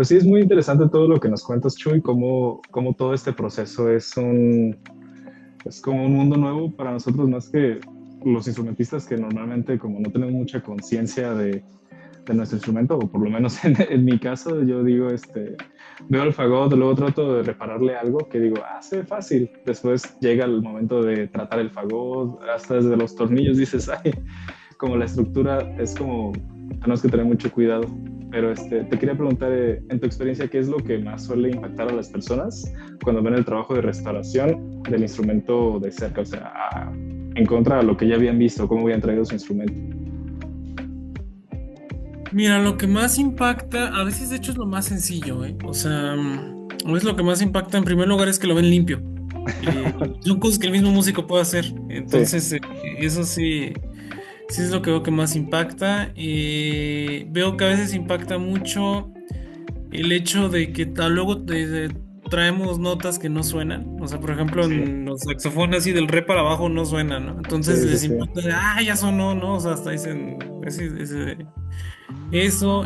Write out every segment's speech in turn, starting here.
Pues sí, es muy interesante todo lo que nos cuentas, Chuy, cómo todo este proceso es como un mundo nuevo para nosotros, más que los instrumentistas que normalmente como no tenemos mucha conciencia de nuestro instrumento, o por lo menos en mi caso, yo digo, veo el fagot, luego trato de repararle algo que digo, se ve fácil. Después llega el momento de tratar el fagot, hasta desde los tornillos dices, ay, como la estructura es como, tenemos que tener mucho cuidado. Pero te quería preguntar, en tu experiencia, ¿qué es lo que más suele impactar a las personas cuando ven el trabajo de restauración del instrumento de cerca? O sea, en contra de lo que ya habían visto, cómo habían traído su instrumento. Mira, lo que más impacta, a veces de hecho es lo más sencillo, ¿eh? O sea, a veces lo que más impacta en primer lugar es que lo ven limpio. Son cosas que el mismo músico puede hacer. Sí, Entonces, eso sí, sí es lo que veo que más impacta. Veo que a veces impacta mucho el hecho de que luego traemos notas que no suenan. O sea, por ejemplo, sí, en los saxofones así del re para abajo no suenan, ¿no? Entonces sí, sí, les sí. impacta de, ya sonó, ¿no? O sea, hasta dicen, eso.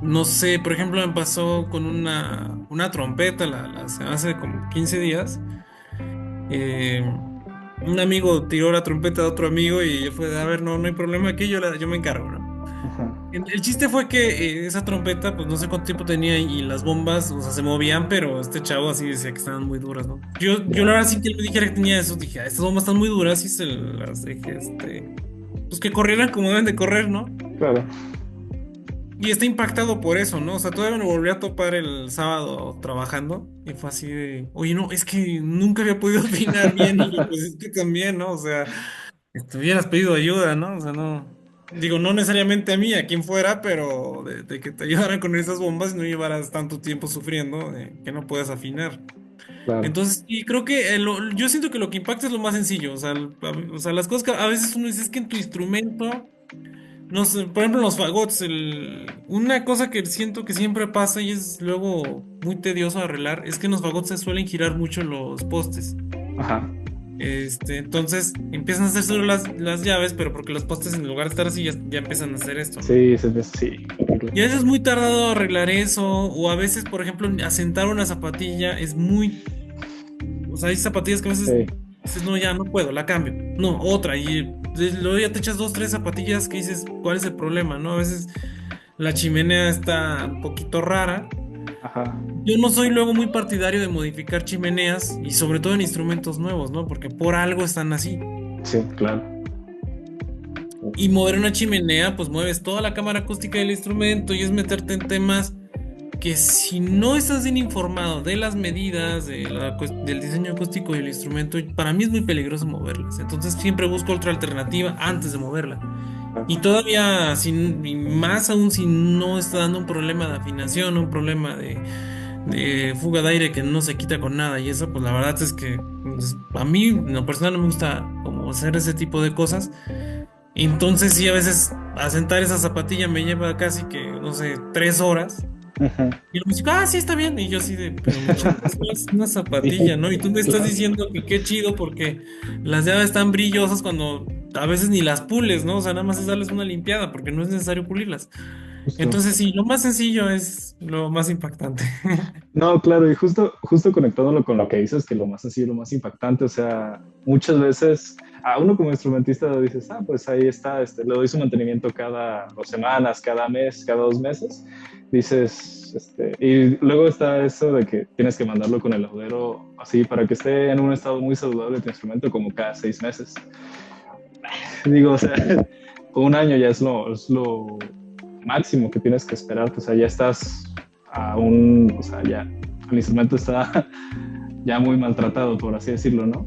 No sé, por ejemplo, me pasó con una trompeta hace como 15 días. Eh, un amigo tiró la trompeta de otro amigo y fue de, a ver, no hay problema aquí, yo me encargo, ¿no? Ajá. El chiste fue que esa trompeta, pues no sé cuánto tiempo tenía y las bombas, o sea, se movían, pero este chavo así decía que estaban muy duras, ¿no? Yo la Ya, verdad sí que le dijera que tenía eso, dije, estas bombas están muy duras y se las dejé, pues que corrieran como deben de correr, ¿no? claro. Y está impactado por eso, ¿no? O sea, todavía me volví a topar el sábado trabajando y fue así de, oye, no, es que nunca había podido afinar bien y yo, pues es que también, ¿no? O sea, hubieras pedido ayuda, ¿no? O sea, no, digo, no necesariamente a mí, a quien fuera, pero de que te ayudaran con esas bombas y no llevaras tanto tiempo sufriendo que no puedas afinar. Claro. Entonces, y creo que yo siento que lo que impacta es lo más sencillo, o sea, o sea, las cosas que a veces uno dice es que en tu instrumento no sé, por ejemplo, los fagots, una cosa que siento que siempre pasa y es luego muy tedioso arreglar, es que en los fagots se suelen girar mucho los postes. Ajá. Entonces empiezan a hacer solo las llaves, pero porque los postes en lugar de estar así ya empiezan a hacer esto, ¿no? Sí, sí, Y a veces es muy tardado arreglar eso, o a veces, por ejemplo, asentar una zapatilla es muy, o sea, hay zapatillas que a veces sí, dices, no, ya no puedo, la cambio. No, otra, y luego ya te echas dos, tres zapatillas que dices, ¿cuál es el problema, no? A veces la chimenea está un poquito rara. ajá, Yo no soy luego muy partidario de modificar chimeneas y sobre todo en instrumentos nuevos, ¿no? Porque por algo están así. sí, claro. Y mover una chimenea, pues mueves toda la cámara acústica del instrumento y es meterte en temas que si no estás bien informado de las medidas, del diseño acústico del instrumento, para mí es muy peligroso moverlas. Entonces siempre busco otra alternativa antes de moverla. Y todavía, y más aún si no está dando un problema de afinación, un problema de fuga de aire que no se quita con nada. Y eso, pues la verdad es que pues, a mí, en lo personal, no me gusta como hacer ese tipo de cosas. Entonces, sí, a veces asentar esa zapatilla me lleva casi que, no sé, 3 horas. Ujú. Y el músico, sí, está bien. Y yo así de, pero muchachos, es una Sí, zapatilla, ¿no? Y tú me estás claro, diciendo que qué chido porque las llaves están brillosas cuando a veces ni las pules, ¿no? O sea, nada más es darles una limpiada porque no es necesario pulirlas. justo. Entonces, sí, lo más sencillo es lo más impactante. No, claro, y justo conectándolo con lo que dices, que lo más sencillo, lo más impactante, o sea, muchas veces a uno como instrumentista dices, pues ahí está, le doy su mantenimiento cada 2 semanas, cada mes, cada 2 meses, dices, y luego está eso de que tienes que mandarlo con el laudero así para que esté en un estado muy saludable tu instrumento como cada 6 meses. Digo, o sea, un año ya es lo máximo que tienes que esperar, o sea, ya estás o sea, ya el instrumento está ya muy maltratado, por así decirlo, ¿no?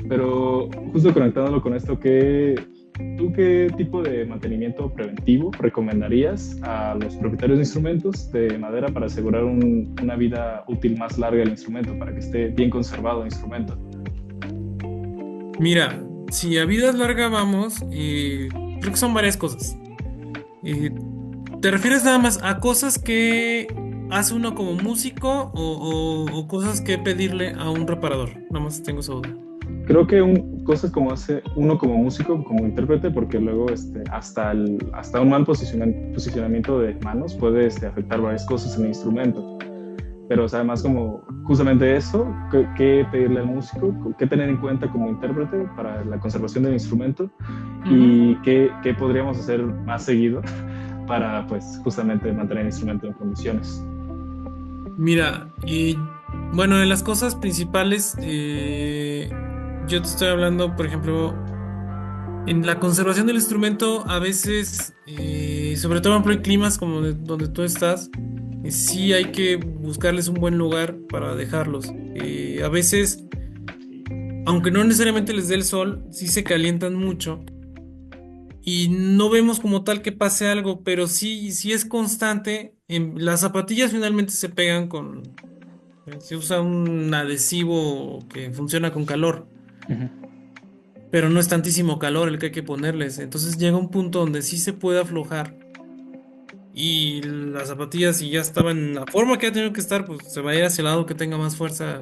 Pero justo conectándolo con esto, ¿tú qué tipo de mantenimiento preventivo recomendarías a los propietarios de instrumentos de madera para asegurar una vida útil más larga del instrumento, para que esté bien conservado el instrumento? Mira, si a vida larga vamos, creo que son varias cosas. Eh, ¿Te refieres nada más a cosas que hace uno como músico o cosas que pedirle a un reparador? Nada más tengo esa duda. Creo que cosas como hace uno como músico, como intérprete, porque luego hasta un mal posicionamiento de manos puede afectar varias cosas en el instrumento. Pero, o sea, además como justamente eso, qué pedirle al músico, qué tener en cuenta como intérprete para la conservación del instrumento y qué podríamos hacer más seguido para, pues, justamente mantener el instrumento en condiciones. Mira, y bueno, de las cosas principales, yo te estoy hablando, por ejemplo, en la conservación del instrumento, a veces, sobre todo por ejemplo, en climas como donde tú estás, sí hay que buscarles un buen lugar para dejarlos. A veces, aunque no necesariamente les dé el sol, sí se calientan mucho y no vemos como tal que pase algo, pero sí es constante. Las zapatillas finalmente se pegan se usa un adhesivo que funciona con calor, Ujú. pero no es tantísimo calor el que hay que ponerles. Entonces llega un punto donde sí se puede aflojar y las zapatillas, si ya estaban en la forma que ha tenido que estar, pues se va a ir hacia el lado que tenga más fuerza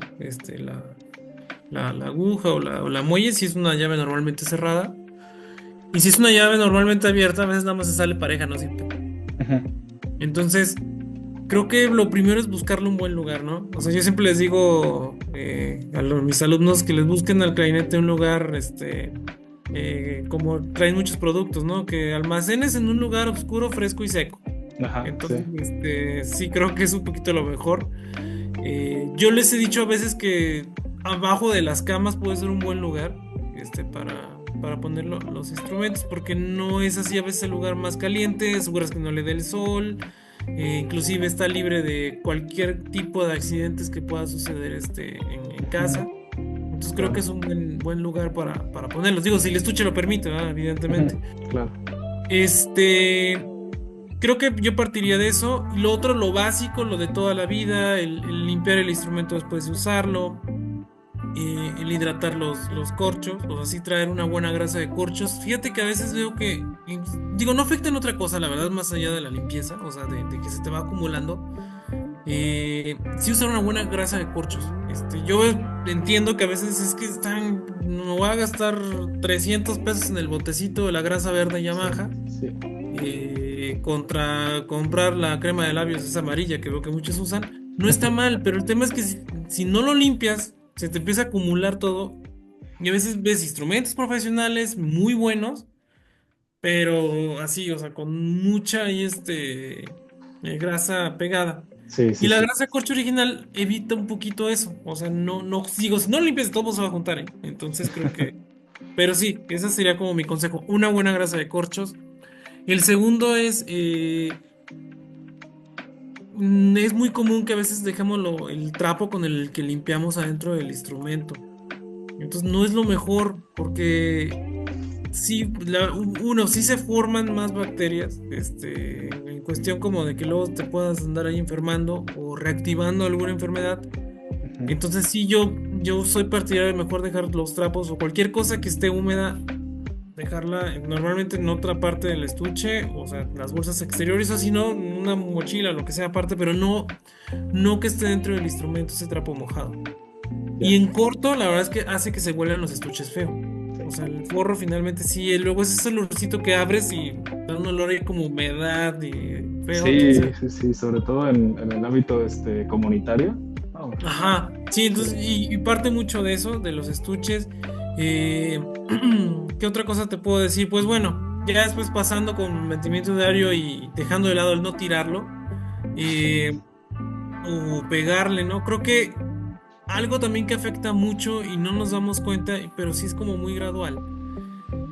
la aguja o la muelle, si es una llave normalmente cerrada. Y si es una llave normalmente abierta, a veces nada más se sale pareja, ¿no? Siempre. Ujú. Entonces, creo que lo primero es buscarle un buen lugar, ¿no? O sea, yo siempre les digo mis alumnos que les busquen al clarinete un lugar, como traen muchos productos, ¿no? Que almacenes en un lugar oscuro, fresco y seco. Ajá, sí. Entonces, sí creo que es un poquito lo mejor. Yo les he dicho a veces que abajo de las camas puede ser un buen lugar, para poner los instrumentos, porque no es así a veces el lugar más caliente, aseguras que no le dé el sol. Inclusive está libre de cualquier tipo de accidentes que pueda suceder en Ujú. casa. Entonces creo que Claro. es un buen lugar para ponerlos. Digo, si el estuche lo permite, ¿verdad? Ujú. Evidentemente. Claro. Este, Creo que yo partiría de eso. Y lo otro, lo básico, lo de toda la vida, el limpiar el instrumento después de usarlo, el hidratar los corchos, o así traer una buena grasa de corchos. Fíjate que a veces veo digo, no afecta en otra cosa, la verdad, más allá de la limpieza, o sea, de que se te va acumulando. Sí usar una buena grasa de corchos. Yo entiendo que a veces es que no voy a gastar 300 pesos en el botecito de la grasa verde Sí, Yamaha, sí. contra comprar la crema de labios esa amarilla que veo que muchos usan. No está mal, pero el tema es que si no lo limpias, se te empieza a acumular todo. Y a veces ves instrumentos profesionales muy buenos, pero así, o sea, con mucha grasa pegada. Sí, Y sí, la sí. grasa corcho original evita un poquito eso. O sea, no, digo, si no lo limpias, todo se va a juntar, ¿eh? Entonces creo que. Pero sí, ese sería como mi consejo. Una buena grasa de corchos. El segundo es muy común que a veces dejemos el trapo con el que limpiamos adentro del instrumento. Entonces no es lo mejor porque sí, sí se forman más bacterias, en cuestión como de que luego te puedas andar ahí enfermando o reactivando alguna enfermedad. Ujú. Entonces sí, yo soy partidario de mejor dejar los trapos o cualquier cosa que esté húmeda, dejarla normalmente en otra parte del estuche, o sea, las bolsas exteriores, o si no, en una mochila, lo que sea aparte, pero no que esté dentro del instrumento ese trapo mojado. Ya. Y en corto, la verdad es que hace que se huelan los estuches feo. O sea, el forro finalmente sí, y luego es ese olorcito que abres y da un olor ahí como humedad y feo, entonces, Sí, sí, sí, sobre todo en el ámbito comunitario. Oh, ajá, sí, sí. entonces, y parte mucho de eso, de los estuches. Eh, ¿Qué otra cosa te puedo decir? Pues bueno, ya después pasando con mantenimiento diario y dejando de lado el no tirarlo, eh, o pegarle, ¿no? Creo que algo también que afecta mucho y no nos damos cuenta, pero sí es como muy gradual.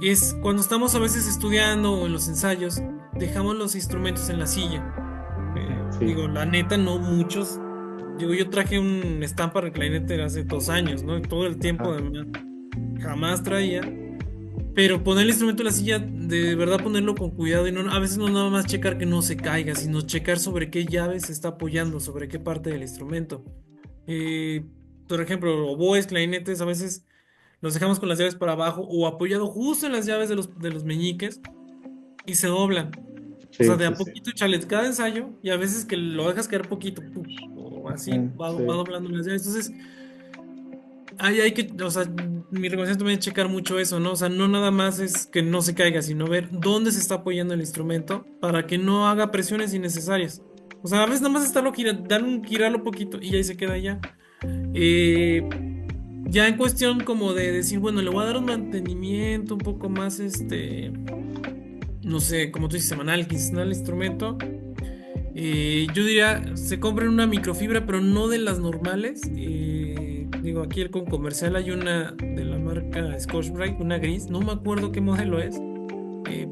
Es cuando estamos a veces estudiando o en los ensayos, dejamos los instrumentos en la silla. Sí. Digo, la neta, no muchos. Digo, yo traje un estampa recliner hace 2 años, ¿no? Todo el tiempo Ajá. además, jamás traía. Pero poner el instrumento en la silla, de verdad ponerlo con cuidado y no, a veces no nada más checar que no se caiga, sino checar sobre qué llave se está apoyando, sobre qué parte del instrumento. Eh, por ejemplo, oboes, clarinetes, a veces los dejamos con las llaves para abajo o apoyado justo en las llaves de los meñiques y se doblan. O sea, Sí, de sí, a sí. poquito chale cada ensayo y a veces que lo dejas caer poquito, ¡pum! O así Ujú. va Sí. doblando las llaves. Entonces, ahí hay que, o sea, mi recomendación también es checar mucho eso, ¿no? O sea, no nada más es que no se caiga, sino ver dónde se está apoyando el instrumento para que no haga presiones innecesarias. O sea, a veces nada más estarlo darle un girarlo poquito y ahí se queda ya. Eh, ya en cuestión como de decir, bueno, le voy a dar un mantenimiento un poco más, no sé, como tú dices, semanal, quincenal al instrumento. Yo diría, se compren una microfibra, pero no de las normales. Digo, aquí el con comercial hay una de la marca Scotch-Brite, una gris, no me acuerdo qué modelo es,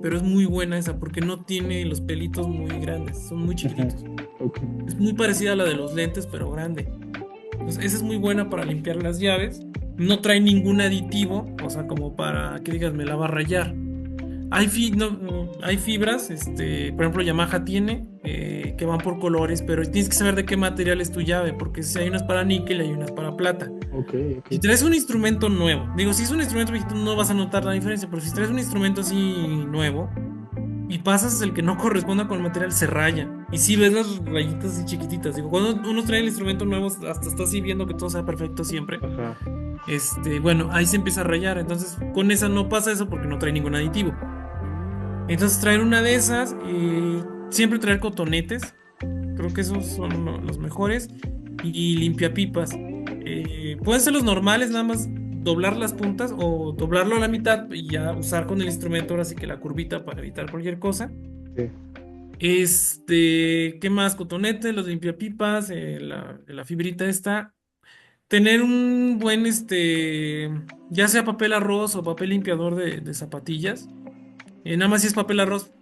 pero es muy buena esa porque no tiene los pelitos muy grandes, son muy Ujú. chiquititos. Ok. Es muy parecida a la de los lentes, pero grande. Entonces, esa es muy buena para limpiar las llaves. No trae ningún aditivo, o sea, como para que digas, me la va a rayar. Hay fibras, por ejemplo, Yamaha tiene, que van por colores, pero tienes que saber de qué material es tu llave, porque si hay unas para níquel y hay unas para plata. Ok, ok. Si traes un instrumento nuevo, digo, si es un instrumento viejito no vas a notar la diferencia, pero si traes un instrumento así nuevo y pasas el que no corresponda con el material, se raya. Y si ves las rayitas así chiquititas, digo, cuando uno trae el instrumento nuevo, hasta está así viendo que todo sea perfecto siempre. Ajá. Bueno, ahí se empieza a rayar. Entonces, con esa no pasa eso porque no trae ningún aditivo. Entonces traer una de esas, siempre traer cotonetes, creo que esos son los mejores, y limpiapipas. Pueden ser los normales, nada más doblar las puntas o doblarlo a la mitad y ya usar con el instrumento ahora sí que la curvita para evitar cualquier cosa. Sí. ¿Qué más? Cotonete, los limpiapipas, la fibrita esta. Tener un buen, ya sea papel arroz o papel limpiador de zapatillas. Nada más si es papel arroz,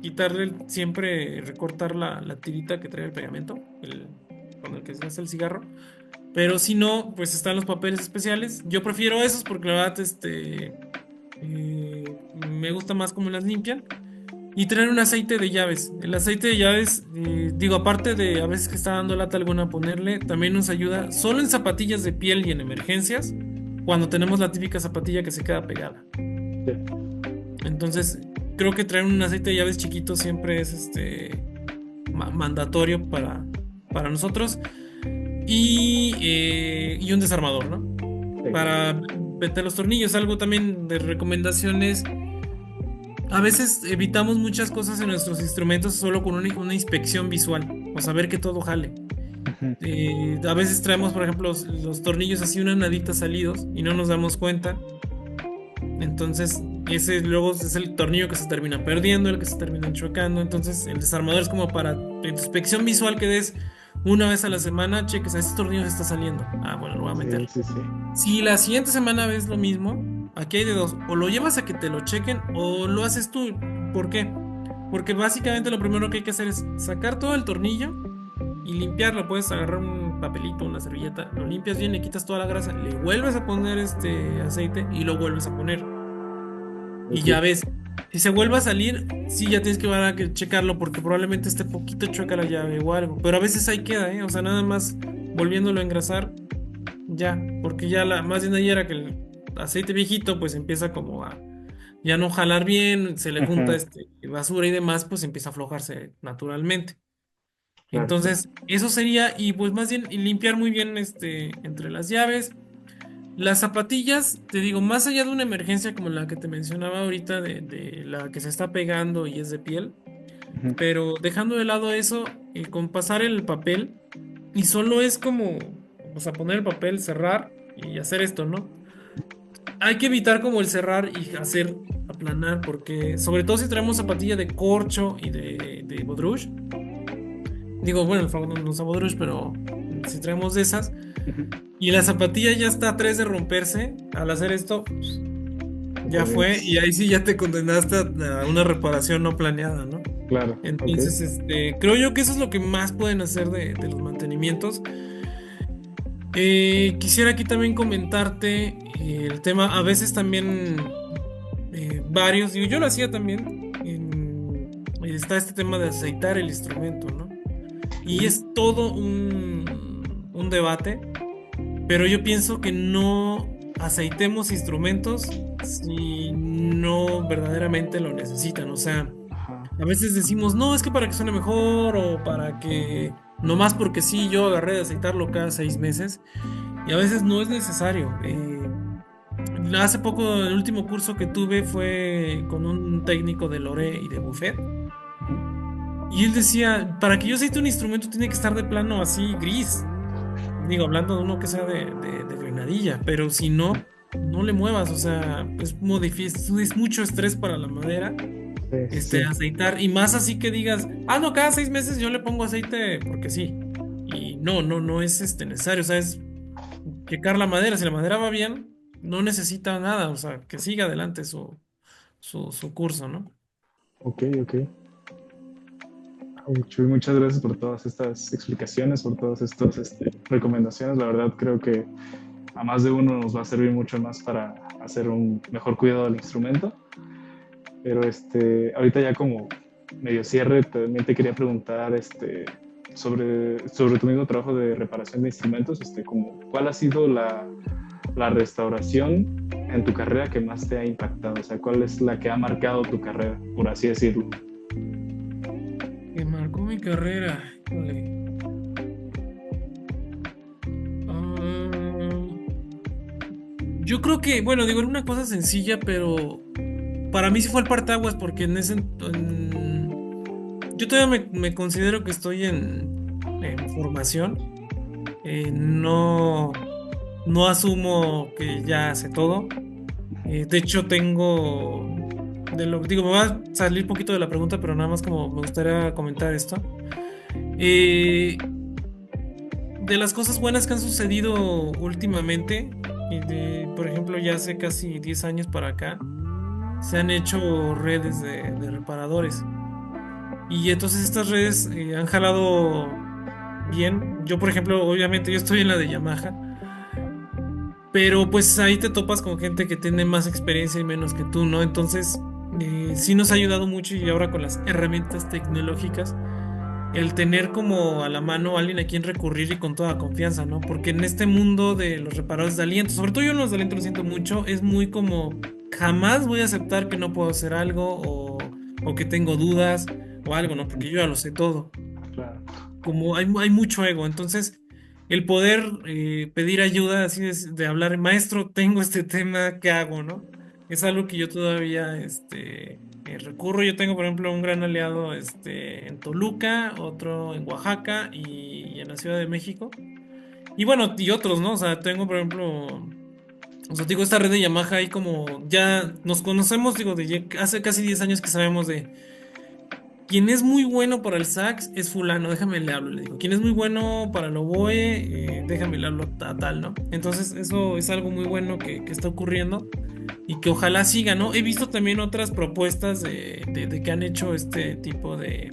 quitarle siempre recortar la tirita que trae el pegamento, con el que se hace el cigarro. Pero si no, pues están los papeles especiales. Yo prefiero esos porque la verdad, me gusta más cómo las limpian. Y traer un aceite de llaves. El aceite de llaves, digo, aparte de a veces que está dando lata alguna ponerle, también nos ayuda solo en zapatillas de piel y en emergencias, cuando tenemos la típica zapatilla que se queda pegada. Sí. Entonces, creo que traer un aceite de llaves chiquito siempre es mandatorio para nosotros. Y un desarmador, ¿no? Sí. Para meter los tornillos. Algo también de recomendaciones. A veces evitamos muchas cosas en nuestros instrumentos solo con una inspección visual, o saber que todo jale. Ujú. A veces traemos, por ejemplo, los tornillos así una nadita salidos y no nos damos cuenta. Entonces, ese luego es el tornillo que se termina perdiendo, el que se termina enchuecando. Entonces, el desarmador es como para tu inspección visual que des una vez a la semana, cheques, a este tornillo se está saliendo. Ah, bueno, lo voy a Sí, meter. sí, sí. Si la siguiente semana ves lo mismo, aquí hay de dos, o lo llevas a que te lo chequen o lo haces tú. ¿Por qué? Porque básicamente lo primero que hay que hacer es sacar todo el tornillo y limpiarlo. Puedes agarrar un papelito, una servilleta, lo limpias bien, le quitas toda la grasa, le vuelves a poner este aceite y lo vuelves a poner. Y Ok. ya ves, si se vuelve a salir, sí ya tienes que van a que checarlo porque probablemente esté poquito chueca la llave o algo. Pero a veces ahí queda, ¿eh? O sea, nada más volviéndolo a engrasar, ya. Porque ya más bien ahí era que el aceite viejito pues empieza como a ya no jalar bien, se le junta Ujú. basura y demás, pues empieza a aflojarse naturalmente. Claro, sí. Entonces, eso sería, y pues más bien y limpiar muy bien entre las llaves. Las zapatillas, te digo, más allá de una emergencia como la que te mencionaba ahorita, de la que se está pegando y es de piel, Ujú. pero dejando de lado eso, con pasar el papel, y solo es como, o sea, poner el papel, cerrar y hacer esto, ¿no? Hay que evitar como el cerrar y hacer aplanar, porque sobre todo si traemos zapatilla de corcho y de baudruche, digo, bueno, el favor no usa baudruche, pero si traemos de esas, Ujú. y la zapatilla ya está a tres de romperse, al hacer esto, ya fue, y Pues, ahí sí ya te condenaste a una reparación no planeada, ¿no? claro, ok. Entonces, creo yo que eso es lo que más pueden hacer de los mantenimientos. Quisiera aquí también comentarte el tema, a veces también varios, digo, yo lo hacía también, está este tema de aceitar el instrumento, ¿no? Y es todo un debate, pero yo pienso que no aceitemos instrumentos si no verdaderamente lo necesitan. O sea, Ajá. a veces decimos, no, es que para que suene mejor o para que, nomás porque sí, yo agarré de aceitarlo cada 6 meses. y a veces no es necesario. Hace poco, el último curso que tuve fue con un técnico de Lore y de Buffet. Y él decía, para que yo aceite un instrumento tiene que estar de plano así gris. Digo, hablando de uno que sea de granadilla, pero si no, no le muevas. O sea, es mucho estrés para la madera, Sí, sí, sí. aceitar. Y más así que digas, no, cada 6 meses yo le pongo aceite porque sí. Y no es necesario. O sea, es checar la madera. Si la madera va bien, no necesita nada. O sea, que siga adelante su curso, ¿no? Ok, ok. Chuy, muchas gracias por todas estas explicaciones, por todas estas recomendaciones. La verdad creo que a más de uno nos va a servir mucho más para hacer un mejor cuidado del instrumento. Pero ahorita ya como medio cierre, también te quería preguntar sobre tu mismo trabajo de reparación de instrumentos, como, ¿cuál ha sido la restauración en tu carrera que más te ha impactado? O sea, ¿cuál es la que ha marcado tu carrera, por así decirlo? Que marcó mi carrera. Híjole. Ah, yo creo que, bueno, digo, era una cosa sencilla, pero para mí sí fue el partaguas porque yo todavía me considero que estoy en formación. No asumo que ya sé todo. De hecho, digo, me va a salir un poquito de la pregunta, pero nada más como me gustaría comentar esto. Eh, de las cosas buenas que han sucedido últimamente, por ejemplo, ya hace casi 10 años para acá, se han hecho redes de reparadores. Y entonces estas redes han jalado bien. Yo, por ejemplo, obviamente yo estoy en la de Yamaha, pero pues ahí te topas con gente que tiene más experiencia y menos que tú, ¿no? Entonces, sí nos ha ayudado mucho y ahora con las herramientas tecnológicas, el tener como a la mano alguien a quien recurrir y con toda confianza, ¿no? Porque en este mundo de los reparadores de aliento, sobre todo yo en los de aliento lo siento mucho, es muy como jamás voy a aceptar que no puedo hacer algo o que tengo dudas o algo, ¿no? Porque yo ya lo sé todo. Claro. Como hay mucho ego, entonces el poder pedir ayuda, así de hablar, maestro, tengo este tema, ¿qué hago, no? Es algo que yo todavía recurro. Yo tengo, por ejemplo, un gran aliado en Toluca, otro en Oaxaca y en la Ciudad de México. Y bueno, y otros, ¿no? O sea, tengo, por ejemplo, o sea, digo, esta red de Yamaha ahí como ya nos conocemos, digo, hace casi 10 años que sabemos de quien es muy bueno para el sax es fulano, déjame le hablo, le digo. Quien es muy bueno para el oboe, déjame le hablo a tal, ¿no? Entonces eso es algo muy bueno que está ocurriendo y que ojalá siga, ¿no? He visto también otras propuestas de que han hecho este tipo de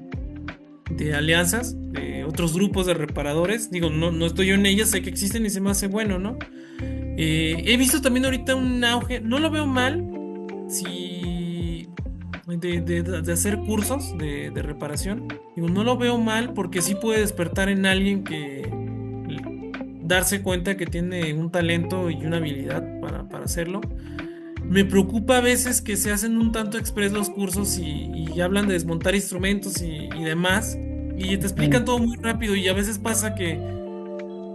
alianzas, de otros grupos de reparadores. Digo, no estoy yo en ellas, sé que existen y se me hace bueno, ¿no? He visto también ahorita un auge, no lo veo mal, si de hacer cursos de reparación. Digo, no lo veo mal porque sí puede despertar en alguien que darse cuenta que tiene un talento y una habilidad para hacerlo. Me preocupa a veces que se hacen un tanto express los cursos y hablan de desmontar instrumentos y demás, y te explican todo muy rápido y a veces pasa que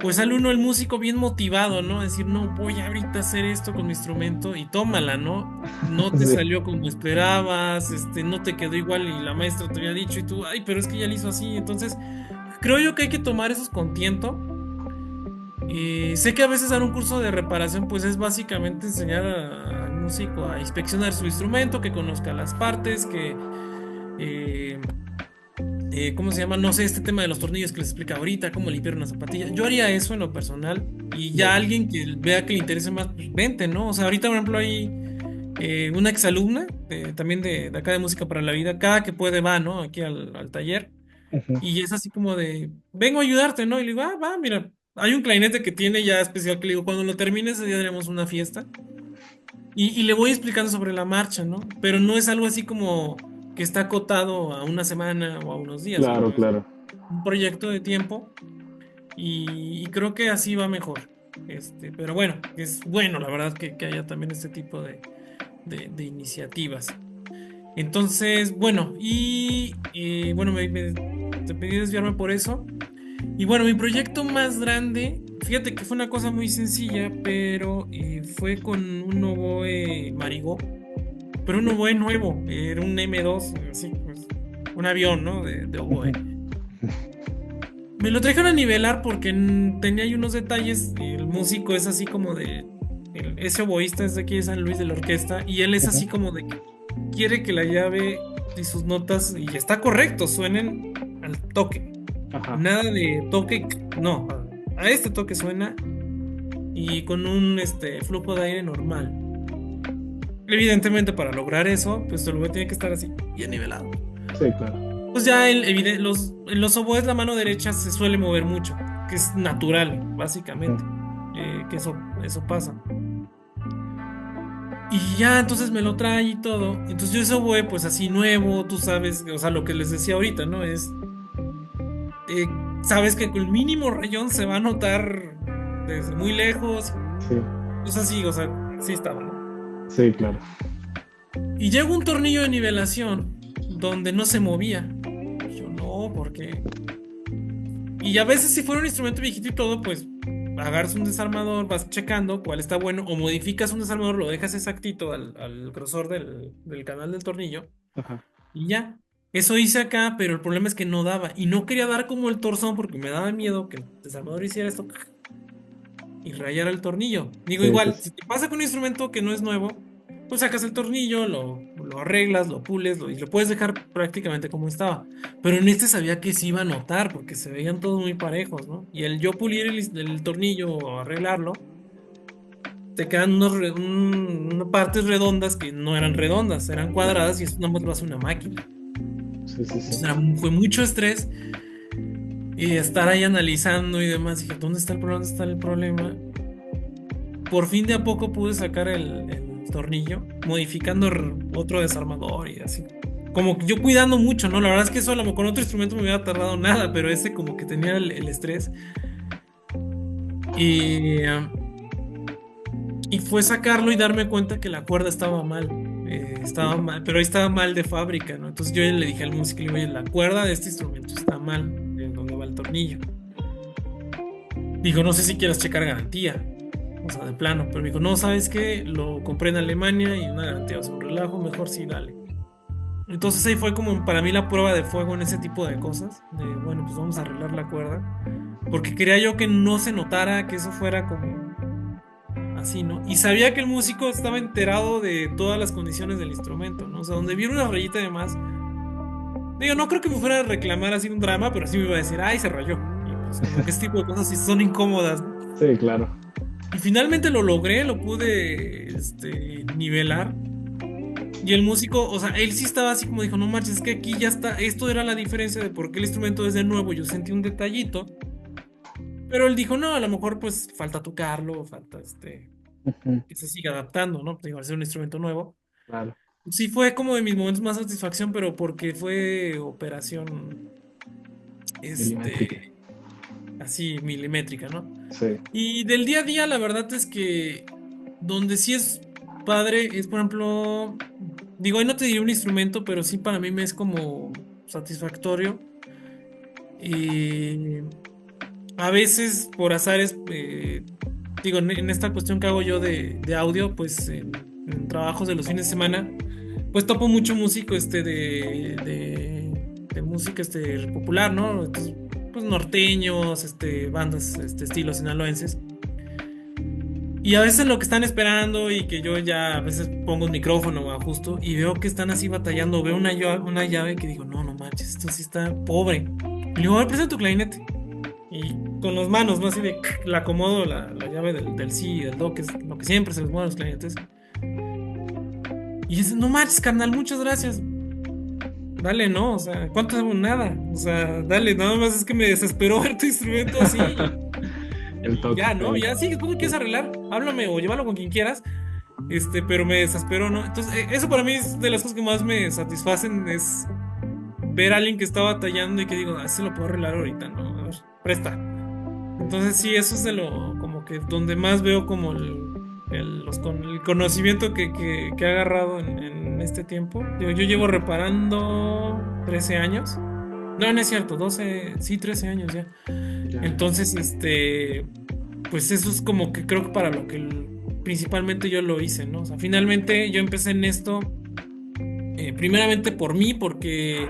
pues sale uno el músico bien motivado, ¿no? Decir, no, voy ahorita a hacer esto con mi instrumento y tómala, ¿no? No te Sí, salió como esperabas, no te quedó igual y la maestra te había dicho y tú, ay, pero es que ya lo hizo así. Entonces, creo yo que hay que tomar esos con tiento. Sé que a veces dar un curso de reparación, pues es básicamente enseñar al músico a inspeccionar su instrumento, que conozca las partes, eh, ¿cómo se llama? No sé, este tema de los tornillos que les explica ahorita, cómo limpiar una zapatilla. Yo haría eso en lo personal y ya ya. alguien que vea que le interese más, pues vente, ¿no? O sea, ahorita, por ejemplo, hay una exalumna también de acá de Música para la Vida, cada que puede va, ¿no? Aquí al taller Ujú. y es así como de, vengo a ayudarte, ¿no? Y le digo, va, mira, hay un clarinete que tiene ya especial que le digo, cuando lo termines, ese día haremos una fiesta. Y le voy explicando sobre la marcha, ¿no? Pero no es algo así como que está acotado a una semana o a unos días, Claro, sino es claro. un proyecto de tiempo y creo que así va mejor. Pero bueno, es bueno, la verdad, que haya también este tipo de iniciativas. Entonces, bueno, bueno, te pedí desviarme por eso. Y bueno, mi proyecto más grande fíjate que fue una cosa muy sencilla, pero fue con un oboe Marigot, pero un oboe nuevo, era un M2, así, pues, un avión, ¿no? De oboe. Me lo trajeron a nivelar porque tenía ahí unos detalles. El músico es así como de. Ese oboísta es de aquí de San Luis de la orquesta. Y él es así como de que quiere que la llave y sus notas, y está correcto, suenen al toque. Ajá. Nada de toque, no. A este toque suena y con un flujo de aire normal. Evidentemente, para lograr eso, pues el oboe tiene que estar así, bien nivelado. Sí, claro. Pues ya en los oboes la mano derecha se suele mover mucho, que es natural, básicamente, que eso pasa. Y ya entonces me lo trae y todo. Entonces yo ese oboe, pues así nuevo, tú sabes, o sea, lo que les decía ahorita, ¿no? Eh, sabes que con el mínimo rayón se va a notar desde muy lejos. Sí, Pues así, o sea, sí estaba, ¿no? sí, claro. Y llega un tornillo de nivelación donde no se movía. Y yo no, porque y a veces si fuera un instrumento viejito y todo, pues agarras un desarmador, vas checando cuál está bueno, o modificas un desarmador, lo dejas exactito al grosor del canal del tornillo, Ajá. y ya. Eso hice acá, pero el problema es que no daba. Y no quería dar como el torzón porque me daba miedo que el desarmador hiciera esto y rayara el tornillo. Digo, Sí, sí, igual, sí. si te pasa con un instrumento que no es nuevo, pues sacas el tornillo, lo arreglas, lo pules, y lo puedes dejar prácticamente como estaba. Pero en este sabía que se iba a notar porque se veían todos muy parejos, ¿no? Y el yo pulir el tornillo o arreglarlo, te quedan unas partes redondas que no eran redondas, eran cuadradas y eso nada más lo hace una máquina. Sí, sí, Entonces sí. fue mucho estrés y estar ahí analizando y demás. Dije, ¿dónde está el problema? ¿Dónde está el problema? Por fin de a poco pude sacar el tornillo, modificando otro desarmador y así. Como que yo cuidando mucho, ¿no? La verdad es que eso a lo mejor con otro instrumento me hubiera tardado nada, pero ese como que tenía el estrés. Y, y fue sacarlo y darme cuenta que la cuerda estaba mal. Estaba mal, pero ahí estaba mal de fábrica, ¿no? Entonces yo le dije al músico, le digo, oye, la cuerda de este instrumento está mal, en donde va el tornillo. Dijo, no sé si quieras checar garantía. O sea, de plano, pero me dijo, no, ¿sabes qué? Lo compré en Alemania y una garantía, o sea, un relajo, mejor sí, dale. Entonces ahí fue como para mí la prueba de fuego en ese tipo de cosas, de bueno, pues vamos a arreglar la cuerda, porque quería yo que no se notara, que eso fuera como así, ¿no? Y sabía que el músico estaba enterado de todas las condiciones del instrumento, ¿no? O sea, donde viera una rayita de más, digo, no creo que me fuera a reclamar así un drama, pero sí me iba a decir, ay, se rayó. Y pues como que este tipo de cosas sí son incómodas, ¿no? Sí, claro. Y finalmente lo logré, lo pude nivelar. Y el músico, o sea, él sí estaba así como dijo, no marches, es que aquí ya está, esto era la diferencia de por qué el instrumento es de nuevo, yo sentí un detallito, pero él dijo, no, a lo mejor pues falta tocarlo, falta Ujú. que se siga adaptando, ¿no? Digo, al ser un instrumento nuevo. Claro. Sí fue como de mis momentos más satisfacción, pero porque fue operación, Milimétrica. así milimétrica, ¿no? Sí. Y del día a día, la verdad es que donde sí es padre es, por ejemplo, digo, ahí no te diría un instrumento, pero sí para mí me es como satisfactorio. Y a veces, por azares, digo, en esta cuestión que hago yo de audio, pues en trabajos de los fines de semana, pues topo mucho músico de música popular, ¿no? Entonces, pues norteños, bandas, estilos sinaloenses. Y a veces lo que están esperando y que yo ya a veces pongo un micrófono o ajusto y veo que están así batallando, veo una llave que digo, no, no manches, esto sí está pobre. Y le digo, a ver, presenta tu clarinete. Y con las manos, ¿no? Así de, la acomodo la llave del sí y del do, que es lo que siempre se les mueve a los clarinetes. Y dice, no manches, carnal, muchas gracias. Dale, no, o sea, ¿cuánto debo? Nada. O sea, dale, nada más es que me desesperó ver tu instrumento así. El Y toque, ya, ¿no? sí. Ya, sí, tú lo quieres arreglar, háblame o llévalo con quien quieras. Pero me desesperó, ¿no? Entonces, eso para mí es de las cosas que más me satisfacen, es ver a alguien que está batallando y que digo, ah, se lo puedo arreglar ahorita, ¿no? A ver, presta. Entonces, sí, eso es de lo, como que donde más veo como el conocimiento que he agarrado en este tiempo. Yo llevo reparando 13 años. No, no es cierto, 12 sí, 13 años ya. Ya. Entonces, pues eso es como que creo que para lo que principalmente yo lo hice, ¿no? O sea, finalmente yo empecé en esto, primeramente por mí, porque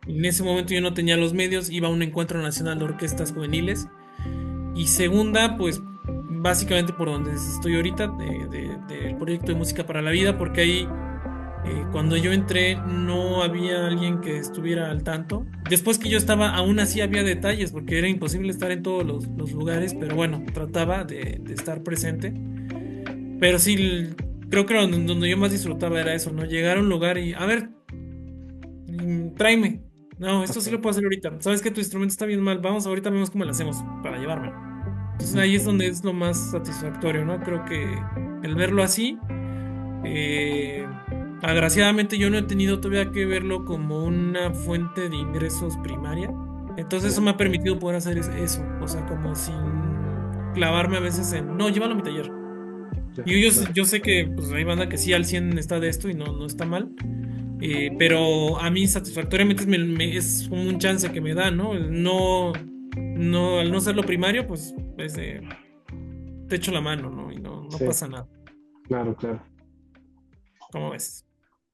en ese momento yo no tenía los medios, iba a un encuentro nacional de orquestas juveniles. Y segunda, pues básicamente por donde estoy ahorita, del proyecto de Música para la Vida, porque ahí cuando yo entré no había alguien que estuviera al tanto. Después que yo estaba, aún así había detalles, porque era imposible estar en todos los lugares, pero bueno, trataba de estar presente. Pero sí, creo que donde yo más disfrutaba era eso, ¿no? Llegar a un lugar y, a ver, tráeme. No, esto sí Ajá. lo puedo hacer ahorita. Sabes que tu instrumento está bien mal. Vamos, ahorita vemos cómo lo hacemos para llevármelo. Entonces Ujú. ahí es donde es lo más satisfactorio, ¿no? Creo que el verlo así, eh, agraciadamente yo no he tenido todavía que verlo como una fuente de ingresos primaria. Entonces eso Ya, me ha permitido poder hacer eso, o sea, como sin clavarme a veces en, no, llévalo a mi taller. ya, Y claro. yo sé que pues hay banda que sí al 100 está de esto y no, no está mal, pero a mí satisfactoriamente es como un chance que me da, ¿no? Al no ser lo primario, pues es de te echo la mano, ¿no? Y no, no Sí, pasa nada. claro, claro. ¿Cómo ves?